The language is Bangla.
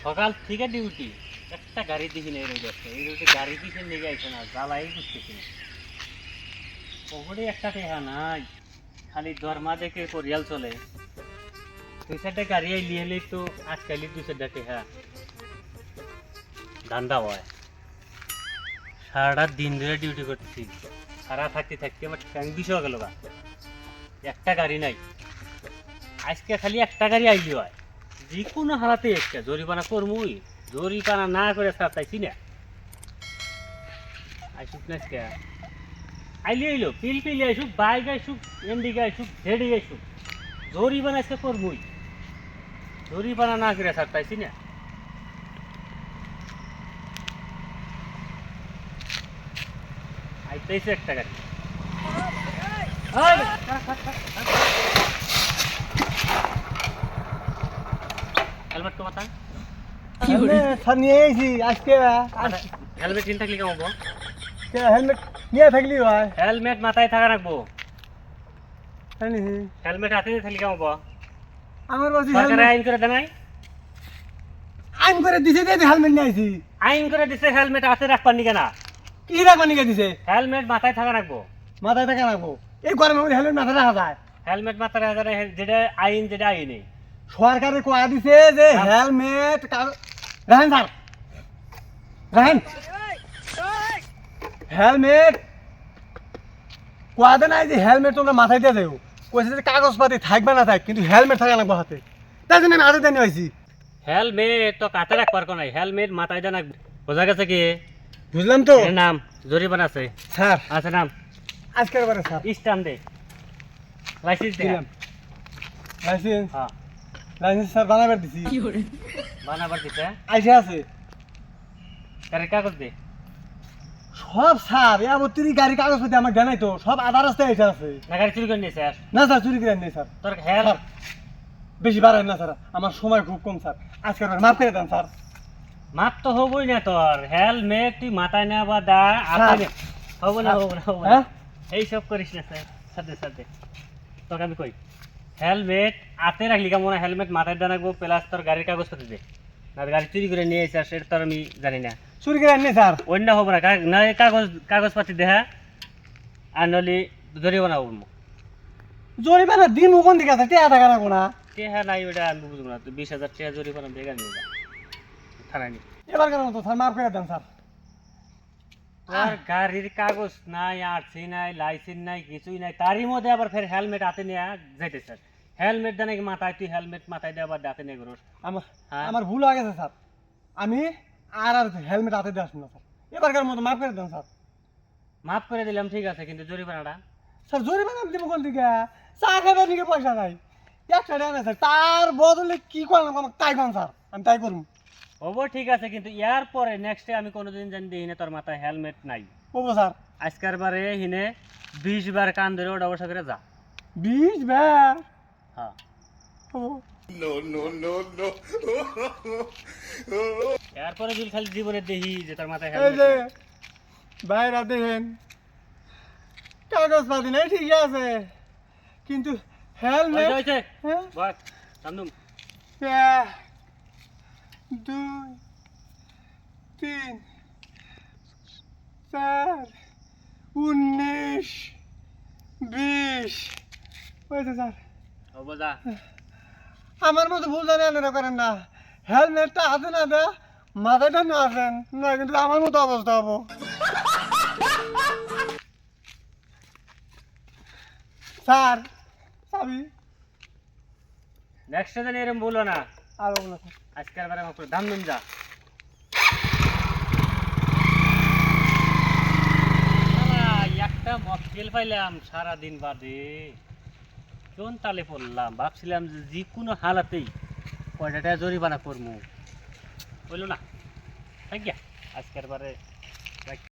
সকাল থেকে ডিউটি, একটা গাড়ি দেখি না এই রোডে গাড়ি দিকে লেগে আইছে না, জ্বালাই বুঝতেছি না। ওপরে একটা টেহা নাই, খালি দরমা দেখে পরিয়াল চলে। দুই চারটা গাড়ি আইলি হলেই তো আজকালি দুই চারটা টেহা ধান্দা হয়। সারাটা দিন ধরে ডিউটি করতেছি, সারা থাকতে থাকতে আমার ট্যাং বিষয় গেল গা। একটা গাড়ি নাই, আজকে খালি একটা গাড়ি আইলি হয়, যে কোনো হালাতে একটা জরিমানা করমুই, জরিমানা না করে চাইছি না। আইসুক না আজকে আইলি আইলো পিল পিলি আইসুক, বাইক আইসুক, এমডিকে আইসুক, জেডি আইসুক, জরিমানা আজকে করমুই, জরিমানা না করে চাইছি না। আইতেছে একটা গাড়ি, হেলমেট তো মাথা, স্যার নিয়ে এসেছি আজকে। হেলমেট কিনে থাকলে কেমন হবো? হেলমেট নিয়ে থাকলি হয়। হেলমেট মাথায় থাকা রাখবো, জানিস হেলমেট হাতে থাকলে কেমন হবো? আমার বলছি সরকারে আইন করে দেয় নাই? আইন করে দিছে যে হেলমেট নিয়ে আইছি। আইন করে দিছে হেলমেট হাতে রাখবার নিকে না, কি রাখবা নিয়ে দিছে? হেলমেট মাথায় থাকা রাখবো। মাথায় টাকা রাখবো, এই গরমে মধ্যে হেলমেট মাথায় রাখা যায়? হেলমেট মাথায় রাখা যায়, যেটা আইন, যেটা আইনে সরকারে কোয়া দিছে যে হেলমেট রাখেন স্যার, রাখেন হেলমেট কোয়া দেয় নাই যে হেলমেট তোমরা মাথায় দিয়ে যাও। কইছে যে কাগজপাতি থাকবে না থাক, কিন্তু হেলমেট থাকা লাগবো হাতে। তাই জন্য আমি হাতে দিয়ে নিয়ে আইছি। হেলমেট তো কাতে রাখবার কোন নাই, হেলমেট মাথায় দেন রাখবো। বোঝা গেছে কি? বুঝলাম তো এর নাম জরিমানা আছে, স্যার। আছে নাম, আজকের বারে স্যার স্ট্যাম্প দে, লাইসেন্স দে। দিলাম লাইসেন্স। হ্যাঁ, লাইসেন্স স্যার বানাবার দিছি, বানাবার দিছে। আইসে আছে গাড়ির কাগজ দে। সব স্যার। এমন গাড়ি কাগজপাতি আমার জানাই তো, সব আধা রাস্তায় এসে আছে। না গাড়ি চুরি করে নিয়েছে আর না স্যার, চুরি করে নেই স্যার। তোর হেল স্যার বেশি বাড়ায় না স্যার, আমার সময় খুব কম স্যার। আজকের বার মাফ করে দেন স্যার। মাপ তো হবই না তোর। হেলমেট তুই মাথায় না বা দা হাতে নে। হবো না, হবো না, হবো না, হ্যাঁ এইসব করিস না স্যার। সাথে সাথে তোকে আমি কই, হেলমেট হাতে রাখলি কেমন? হেলমেট মাথায় দা রাখবো, প্লাস তোর গাড়ির কাগজপত্র দে। না গাড়ি চুরি করে নিয়ে এসে সেটা তোর আমি জানি না। চুরি করে নেই স্যার। অন্য হবো না, না কাগজপাতি দেখা, আর নলি জরিমানা হবো। জরিমানা দিন কোন দিকে আছে? টেয়া টাকা রাখবো না। টেহা নাই ওটা আমি বুঝবো না। তুই 20,000 টাকা জরিমানা বেগার নিয়ে যা থানায় নিয়ে। এবার কেন তো স্যার মাফ করে দেন স্যার। তোর গাড়ির কাগজ নাই, আরসি নাই, লাইসেন্স নাই, কিছুই নাই, তারই মধ্যে আবার ফের হেলমেট হাতে নিয়ে যাইতে স্যার। হেলমেট দেয় নাকি মাথায়? তুই হেলমেট মাথায় দিয়ে আবার হাতে নিয়ে ঘুরোস। আমার হ্যাঁ? আমার ভুল হয়ে গেছে স্যার। আমি আর হেলমেট হাতে দিয়ে আসবো না স্যার। এবারকার মতো মাফ করে দেন স্যার। মাফ করে দিলাম ঠিক আছে, কিন্তু জরিমানাটা স্যার জরিমানা দিব কোন দিকে? চা খাবার দিকে পয়সা নাই, একটা টাকা নাই স্যার। তার বদলে কি করলাম আমাকে তাই কন স্যার, আমি তাই করুন। হবো ঠিক আছে, কিন্তু ইয়ার পরে নেক্সটে আমি কোনোদিন জানি দিই না তোর মাথায় হেলমেট নাই। বলবো স্যার। আজকের বারে হিনে 20 বার কান ধরে ওটা বসা করে যা। 20 বার? হ্যাঁ, ও এরপরে যদি খালি জীবনে দেখি যে তোর মাথায় এই যে হেলমেট বাইরা দেখেন, কাগজপাতি নাই ঠিক আছে, কিন্তু হেলমেট। হয়েছে। হ্যাঁ, বস সামনুম 1 2 3 4 19 20 হয়েছে স্যার। হবো যা। আমার মতো ভুল জানি আপনারা করেন না। হেলমেটটা হাতে না দেয়, মাথাটা না আসেন না, কিন্তু আমার মতো অবস্থা হবো। স্যার চাবি নেক্সটে জানি এরকম বলো না। আর বলবো না স্যার। আজকের বারে আমার দাম দুম যা। একটা মক্কেল পাইলাম সারাদিন বাদে, কোন তালে পড়লাম। ভাবছিলাম যে কোনো হালাতেই কয়টা টাকা জরিমানা করবো, বললো না। থাক গিয়া আজকের বারে